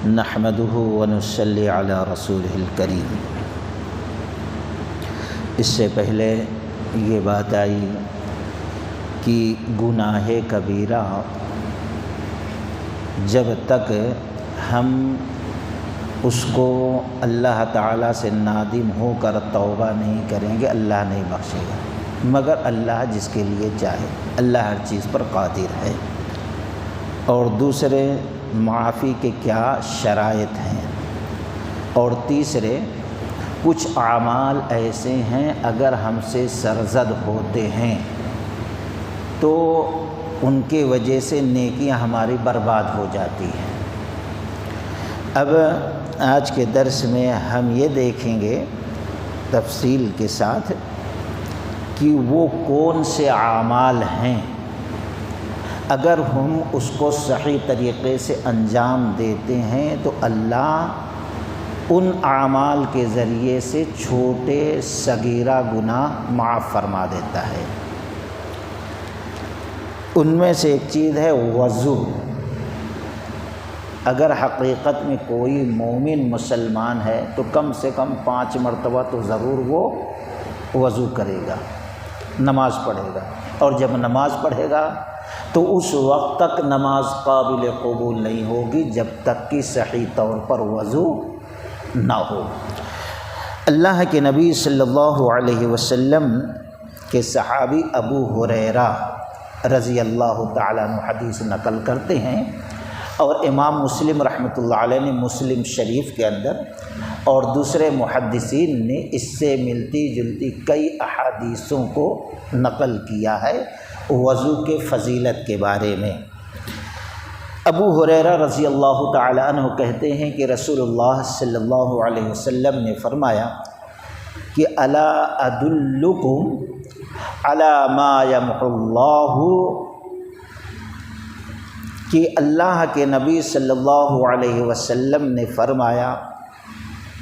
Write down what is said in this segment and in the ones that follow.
نحمدہ ونصلی علی رسولہ الکریم۔ اس سے پہلے یہ بات آئی کہ گناہ کبیرہ جب تک ہم اس کو اللہ تعالیٰ سے نادم ہو کر توبہ نہیں کریں گے اللہ نہیں بخشے گا، مگر اللہ جس کے لیے چاہے، اللہ ہر چیز پر قادر ہے۔ اور دوسرے معافی کے کیا شرائط ہیں، اور تیسرے کچھ اعمال ایسے ہیں اگر ہم سے سرزد ہوتے ہیں تو ان کی وجہ سے نیکیاں ہماری برباد ہو جاتی ہیں۔ اب آج کے درس میں ہم یہ دیکھیں گے تفصیل کے ساتھ کہ وہ کون سے اعمال ہیں اگر ہم اس کو صحیح طریقے سے انجام دیتے ہیں تو اللہ ان اعمال کے ذریعے سے چھوٹے صغیرہ گناہ معاف فرما دیتا ہے۔ ان میں سے ایک چیز ہے وضو۔ اگر حقیقت میں کوئی مومن مسلمان ہے تو کم سے کم 5 مرتبہ تو ضرور وہ وضو کرے گا، نماز پڑھے گا، اور جب نماز پڑھے گا تو اس وقت تک نماز قابل قبول نہیں ہوگی جب تک کہ صحیح طور پر وضو نہ ہو۔ اللہ کے نبی صلی اللہ علیہ وسلم کے صحابی ابو ہریرہ رضی اللہ تعالیٰ عنہ حدیث نقل کرتے ہیں، اور امام مسلم رحمۃ اللہ علیہ نے مسلم شریف کے اندر اور دوسرے محدثین نے اس سے ملتی جلتی کئی احادیثوں کو نقل کیا ہے وضو کے فضیلت کے بارے میں۔ ابو ہریرہ رضی اللہ تعالیٰ عنہ کہتے ہیں کہ رسول اللہ صلی اللہ علیہ وسلم نے فرمایا کہ الا ادلکم علی ما یمحو اللہ، کہ اللہ کے نبی صلی اللہ علیہ وسلم نے فرمایا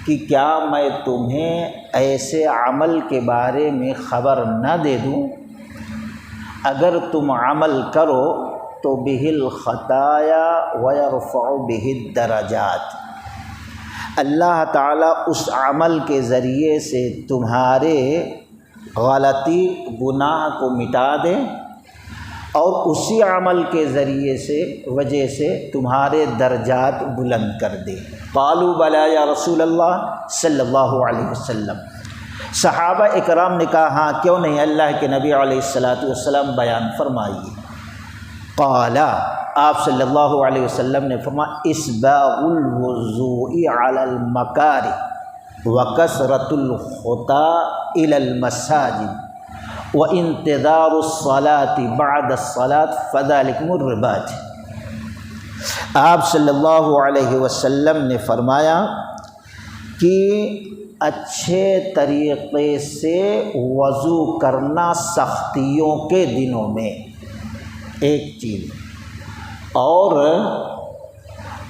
کہ کیا میں تمہیں ایسے عمل کے بارے میں خبر نہ دے دوں اگر تم عمل کرو تو بہ الخطایا ویرفع بہ الدرجات، اللہ تعالیٰ اس عمل کے ذریعے سے تمہارے غلطی گناہ کو مٹا دے اور اسی عمل کے ذریعے سے وجہ سے تمہارے درجات بلند کر دے۔ قالوا بلی یا رسول اللہ صلی اللہ علیہ وسلم، صحابہ اکرام نے کہا ہاں کیوں نہیں اللہ کے نبی علیہ السلام بیان فرمائیے۔ قال، آپ صلی اللہ علیہ وسلم نے فرمایا اسباغ الوضوء علی المکارہ وکثرۃ الخطی الی المساجد وانتظار الصلاة بعد الصلاة فذلکم الرباط۔ آپ صلی اللہ علیہ وسلم نے فرمایا کہ اچھے طریقے سے وضو کرنا سختیوں کے دنوں میں ایک چیز، اور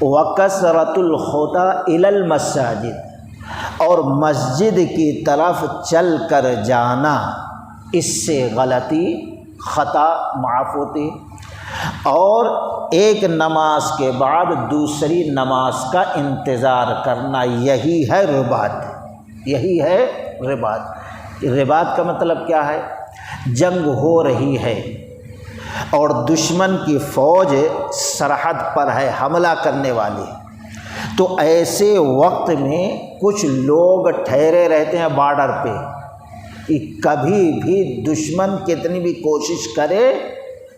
وکثرۃ الخطی الی المساجد، اور مسجد کی طرف چل کر جانا، اس سے غلطی خطا معاف ہوتی، اور ایک نماز کے بعد دوسری نماز کا انتظار کرنا، یہی ہے رباط، یہی ہے رباط۔ رباط کا مطلب کیا ہے؟ جنگ ہو رہی ہے اور دشمن کی فوج سرحد پر ہے، حملہ کرنے والی، تو ایسے وقت میں کچھ لوگ ٹھہرے رہتے ہیں بارڈر پہ کہ کبھی بھی دشمن کتنی بھی کوشش کرے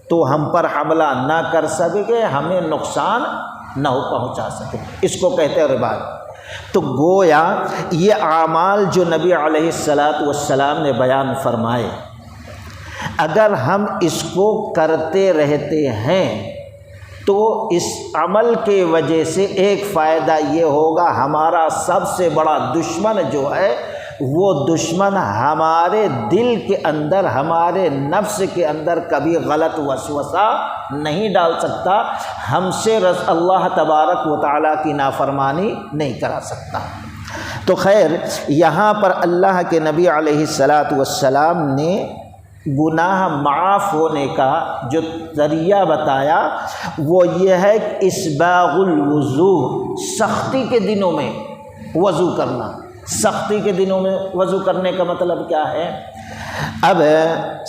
تو ہم پر حملہ نہ کر سکے، ہمیں نقصان نہ پہنچا سکے، اس کو کہتے ہیں رباط۔ تو گویا یہ اعمال جو نبی علیہ السلام نے بیان فرمائے، اگر ہم اس کو کرتے رہتے ہیں تو اس عمل کے وجہ سے ایک فائدہ یہ ہوگا، ہمارا سب سے بڑا دشمن جو ہے وہ دشمن ہمارے دل کے اندر، ہمارے نفس کے اندر کبھی غلط وسوسہ نہیں ڈال سکتا، ہم سے اللہ تبارک و تعالیٰ کی نافرمانی نہیں کرا سکتا۔ تو خیر، یہاں پر اللہ کے نبی علیہ السلام نے گناہ معاف ہونے کا جو ذریعہ بتایا وہ یہ ہے کہ اسباغ الوضو، سختی کے دنوں میں وضو کرنا۔ سختی کے دنوں میں وضو کرنے کا مطلب کیا ہے؟ اب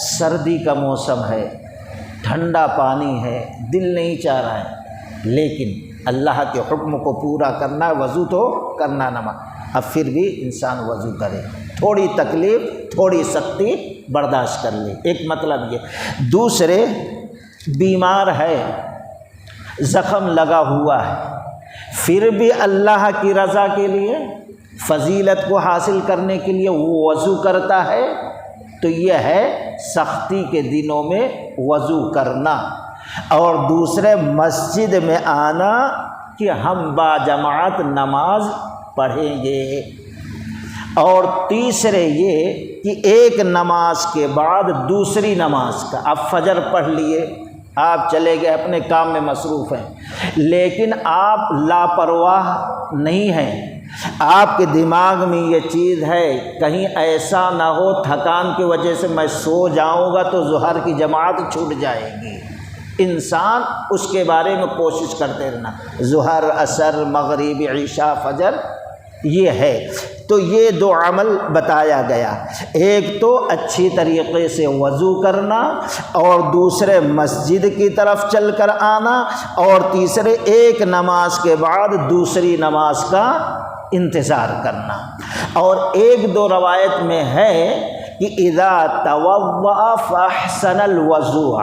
سردی کا موسم ہے، ٹھنڈا پانی ہے، دل نہیں چاہ رہا ہے، لیکن اللہ کے حکم کو پورا کرنا ہے، وضو تو کرنا نماز۔ اب پھر بھی انسان وضو کرے، تھوڑی تکلیف تھوڑی سختی برداشت کر لے، ایک مطلب یہ۔ دوسرے، بیمار ہے، زخم لگا ہوا ہے، پھر بھی اللہ کی رضا کے لیے، فضیلت کو حاصل کرنے کے لیے وہ وضو کرتا ہے، تو یہ ہے سختی کے دنوں میں وضو کرنا۔ اور دوسرے، مسجد میں آنا کہ ہم باجماعت نماز پڑھیں گے۔ اور تیسرے یہ کہ ایک نماز کے بعد دوسری نماز کا، آپ فجر پڑھ لیے، آپ چلے گئے اپنے کام میں مصروف ہیں، لیکن آپ لاپرواہ نہیں ہیں، آپ کے دماغ میں یہ چیز ہے کہیں ایسا نہ ہو تھکان کی وجہ سے میں سو جاؤں گا تو ظہر کی جماعت چھوٹ جائے گی۔ انسان اس کے بارے میں کوشش کرتے رہنا، ظہر، عصر، مغرب، عشاء، فجر، یہ ہے۔ تو یہ دو عمل بتایا گیا، ایک تو اچھی طریقے سے وضو کرنا، اور دوسرے مسجد کی طرف چل کر آنا، اور تیسرے ایک نماز کے بعد دوسری نماز کا انتظار کرنا۔ اور ایک دو روایت میں ہے کہ اذا توضأ فاحسن الوضوء،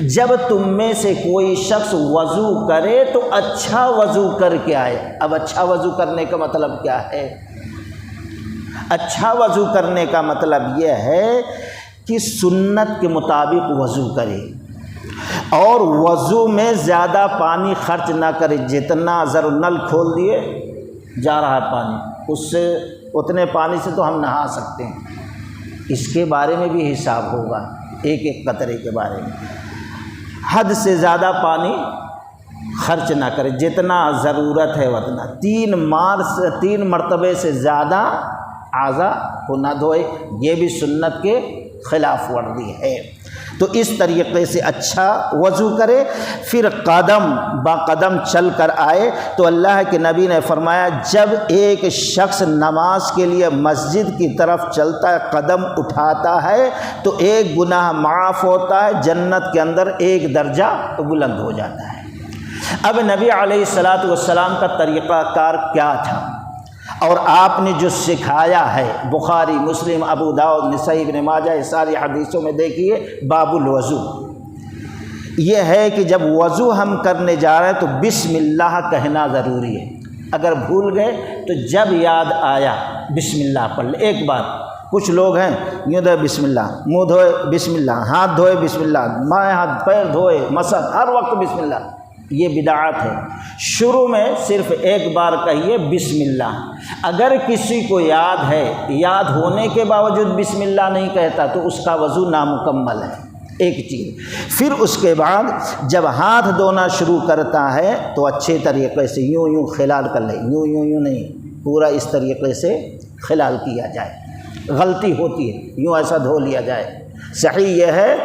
جب تم میں سے کوئی شخص وضو کرے تو اچھا وضو کر کے آئے۔ اب اچھا وضو کرنے کا مطلب کیا ہے؟ اچھا وضو کرنے کا مطلب یہ ہے کہ سنت کے مطابق وضو کرے، اور وضو میں زیادہ پانی خرچ نہ کرے، جتنا نل کھول دیے جا رہا ہے پانی، اس سے اتنے پانی سے تو ہم نہا سکتے ہیں، اس کے بارے میں بھی حساب ہوگا، ایک ایک قطرے کے بارے میں۔ حد سے زیادہ پانی خرچ نہ کرے، جتنا ضرورت ہے اتنا، 3 مرتبے سے زیادہ اعضاء کو نہ دھوئے، یہ بھی سنت کے خلاف ورزی ہے۔ تو اس طریقے سے اچھا وضو کرے، پھر قدم با قدم چل کر آئے۔ تو اللہ کے نبی نے فرمایا جب ایک شخص نماز کے لیے مسجد کی طرف چلتا ہے، قدم اٹھاتا ہے، تو ایک گناہ معاف ہوتا ہے، جنت کے اندر ایک درجہ بلند ہو جاتا ہے۔ اب نبی علیہ الصلاۃ والسلام کا طریقہ کار کیا تھا، اور آپ نے جو سکھایا ہے، بخاری، مسلم، ابو داؤد، نسائی، ابن ماجہ، یہ ساری حدیثوں میں دیکھیے باب الوضو، یہ ہے کہ جب وضو ہم کرنے جا رہے ہیں تو بسم اللہ کہنا ضروری ہے۔ اگر بھول گئے تو جب یاد آیا بسم اللہ پڑھ لے۔ ایک بات، کچھ لوگ ہیں یوں دھوئے بسم اللہ، منہ دھوئے بسم اللہ، ہاتھ دھوئے بسم اللہ، بائیں ہاتھ پیر دھوئے، مثلا ہر وقت بسم اللہ، یہ بدعت ہے۔ شروع میں صرف ایک بار کہیے بسم اللہ۔ اگر کسی کو یاد ہے، یاد ہونے کے باوجود بسم اللہ نہیں کہتا تو اس کا وضو نامکمل ہے، ایک چیز۔ پھر اس کے بعد جب ہاتھ دھونا شروع کرتا ہے تو اچھے طریقے سے یوں خلال کر لے، یوں نہیں، پورا اس طریقے سے خلال کیا جائے۔ غلطی ہوتی ہے، یوں ایسا دھو لیا جائے، صحیح یہ ہے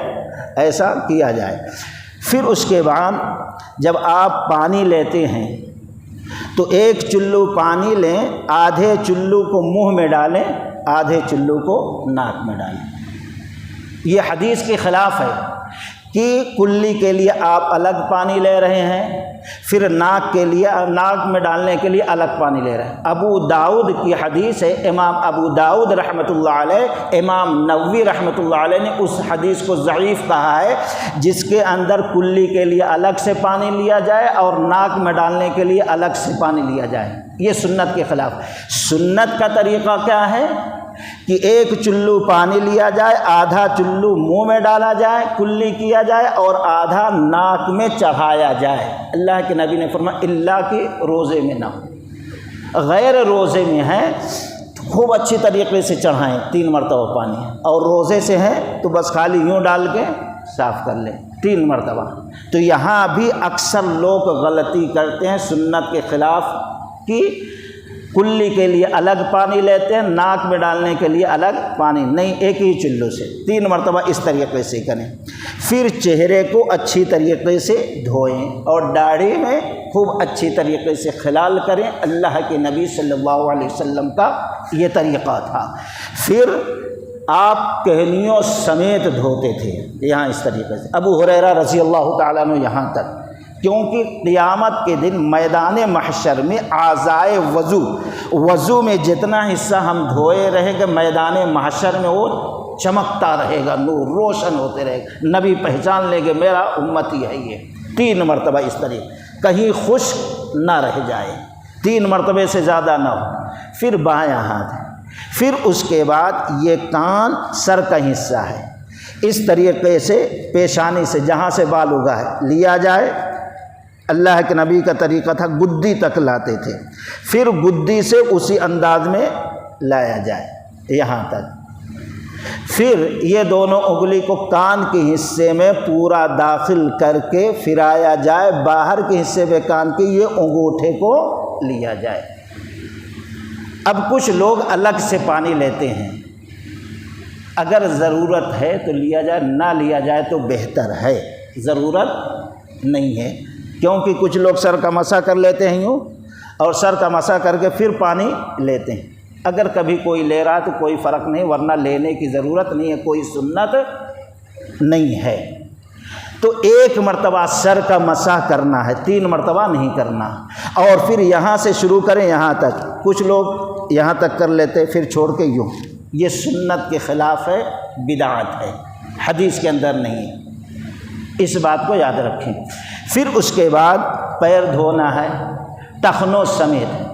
ایسا کیا جائے۔ پھر اس کے بعد جب آپ پانی لیتے ہیں تو ایک چلو پانی لیں، آدھے چلو کو منہ میں ڈالیں، آدھے چلو کو ناک میں ڈالیں۔ یہ حدیث کے خلاف ہے کہ کلی کے لیے آپ الگ پانی لے رہے ہیں، پھر ناک کے لیے، ناک میں ڈالنے کے لیے الگ پانی لے رہے ہیں۔ ابو داؤد کی حدیث ہے، امام ابو داؤد رحمۃ اللہ علیہ، امام نووی رحمۃ اللہ علیہ نے اس حدیث کو ضعیف کہا ہے، جس کے اندر کلی کے لیے الگ سے پانی لیا جائے اور ناک میں ڈالنے کے لیے الگ سے پانی لیا جائے، یہ سنت کے خلاف۔ سنت کا طریقہ کیا ہے کہ ایک چلو پانی لیا جائے، آدھا چلو منہ میں ڈالا جائے، کلی کیا جائے، اور آدھا ناک میں چڑھایا جائے۔ اللہ کے نبی نے فرمایا اللہ کے روزے میں نہ ہو، غیر روزے میں ہیں خوب اچھی طریقے سے چڑھائیں 3 مرتبہ پانی، اور روزے سے ہیں تو بس خالی یوں ڈال کے صاف کر لیں 3 مرتبہ۔ تو یہاں بھی اکثر لوگ غلطی کرتے ہیں سنت کے خلاف، کہ کلی کے لیے الگ پانی لیتے ہیں، ناک میں ڈالنے کے لیے الگ پانی نہیں، ایک ہی چلو سے 3 مرتبہ اس طریقے سے کریں۔ پھر چہرے کو اچھی طریقے سے دھوئیں اور داڑھی میں خوب اچھی طریقے سے خلال کریں۔ اللہ کے نبی صلی اللہ علیہ وسلم کا یہ طریقہ تھا۔ پھر آپ کہنیوں سمیت دھوتے تھے یہاں اس طریقے سے۔ ابو ہریرہ رضی اللہ تعالیٰ عنہ یہاں تک، کیونکہ قیامت کے دن میدان محشر میں اعضائے وضو میں جتنا حصہ ہم دھوئے رہیں گے، میدان محشر میں وہ چمکتا رہے گا، نور روشن ہوتے رہے گا، نبی پہچان لیں گے میرا امتی ہے یہ۔ 3 مرتبہ اس طریقے، کہیں خشک نہ رہ جائے، 3 مرتبے سے زیادہ نہ ہو۔ پھر بایاں ہاتھ، پھر اس کے بعد یہ کان سر کا حصہ ہے، اس طریقے سے پیشانی سے جہاں سے بال اگا ہے لیا جائے۔ اللہ کے نبی کا طریقہ تھا گدی تک لاتے تھے، پھر گدی سے اسی انداز میں لایا جائے یہاں تک۔ پھر یہ دونوں انگلی کو کان کے حصے میں پورا داخل کر کے پھرایا جائے، باہر کے حصے میں کان کے یہ انگوٹھے کو لیا جائے۔ اب کچھ لوگ الگ سے پانی لیتے ہیں، اگر ضرورت ہے تو لیا جائے، نہ لیا جائے تو بہتر ہے، ضرورت نہیں ہے، کیونکہ کچھ لوگ سر کا مسح کر لیتے ہیں یوں، اور سر کا مسح کر کے پھر پانی لیتے ہیں۔ اگر کبھی کوئی لے رہا تو کوئی فرق نہیں، ورنہ لینے کی ضرورت نہیں ہے، کوئی سنت نہیں ہے۔ تو 1 مرتبہ سر کا مسح کرنا ہے، 3 مرتبہ نہیں کرنا، اور پھر یہاں سے شروع کریں یہاں تک۔ کچھ لوگ یہاں تک کر لیتے پھر چھوڑ کے یوں، یہ سنت کے خلاف ہے، بدعت ہے، حدیث کے اندر نہیں ہے، اس بات کو یاد رکھیں۔ پھر اس کے بعد پیر دھونا ہے ٹخنوں سمیت۔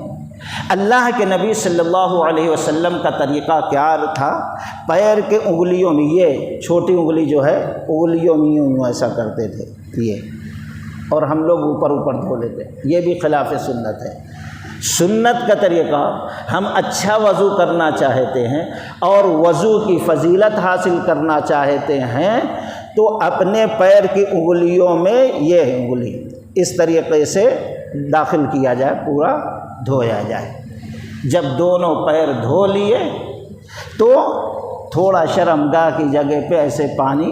اللہ کے نبی صلی اللہ علیہ وسلم کا طریقہ کیا تھا؟ پیر کے انگلیوں میں، یہ چھوٹی انگلی جو ہے انگلیوں میں یوں ایسا کرتے تھے یہ، اور ہم لوگ اوپر دھو لیتے، یہ بھی خلاف سنت ہے۔ سنت کا طریقہ، ہم اچھا وضو کرنا چاہتے ہیں اور وضو کی فضیلت حاصل کرنا چاہتے ہیں تو اپنے پیر کی انگلیوں میں یہ انگلی اس طریقے سے داخل کیا جائے، پورا دھویا جائے۔ جب دونوں پیر دھو لیے تو تھوڑا شرمگاہ کی جگہ پہ ایسے پانی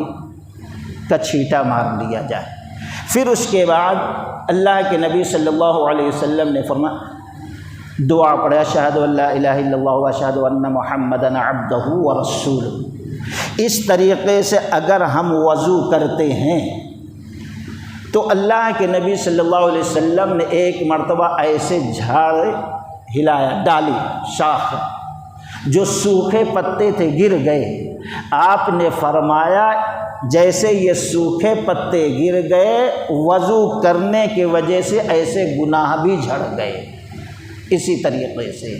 کا چھینٹا مار لیا جائے۔ پھر اس کے بعد اللہ کے نبی صلی اللہ علیہ وسلم نے فرمایا، دعا پڑھے، اشہد ان لا الہ الا اللہ واشہد ان محمدا عبدہ ورسولہ۔ اس طریقے سے اگر ہم وضو کرتے ہیں تو اللہ کے نبی صلی اللہ علیہ وسلم نے 1 مرتبہ ایسے جھاڑ ہلایا، ڈالی شاخ، جو سوکھے پتے تھے گر گئے۔ آپ نے فرمایا جیسے یہ سوکھے پتے گر گئے، وضو کرنے کی وجہ سے ایسے گناہ بھی جھڑ گئے، اسی طریقے سے۔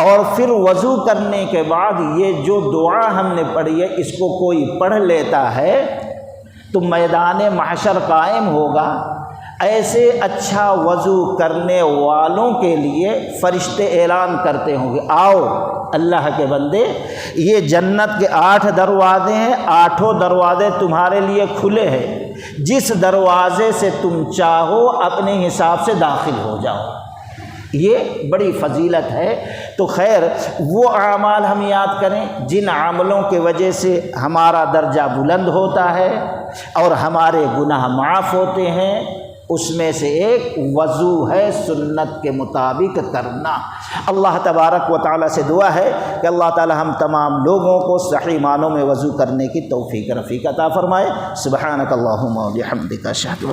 اور پھر وضو کرنے کے بعد یہ جو دعا ہم نے پڑھی ہے، اس کو کوئی پڑھ لیتا ہے تو میدان محشر قائم ہوگا۔ ایسے اچھا وضو کرنے والوں کے لیے فرشتے اعلان کرتے ہوں گے، آؤ اللہ کے بندے، یہ جنت کے 8 دروازے ہیں، 8 دروازے تمہارے لیے کھلے ہیں، جس دروازے سے تم چاہو اپنے حساب سے داخل ہو جاؤ۔ یہ بڑی فضیلت ہے۔ تو خیر، وہ اعمال ہم یاد کریں جن عملوں کی وجہ سے ہمارا درجہ بلند ہوتا ہے اور ہمارے گناہ معاف ہوتے ہیں۔ اس میں سے ایک وضو ہے سنت کے مطابق کرنا۔ اللہ تبارک و تعالیٰ سے دعا ہے کہ اللہ تعالیٰ ہم تمام لوگوں کو صحیح معنوں میں وضو کرنے کی توفیق رفیق عطا فرمائے۔ سبحانک اللہم و بحمدک، اشہد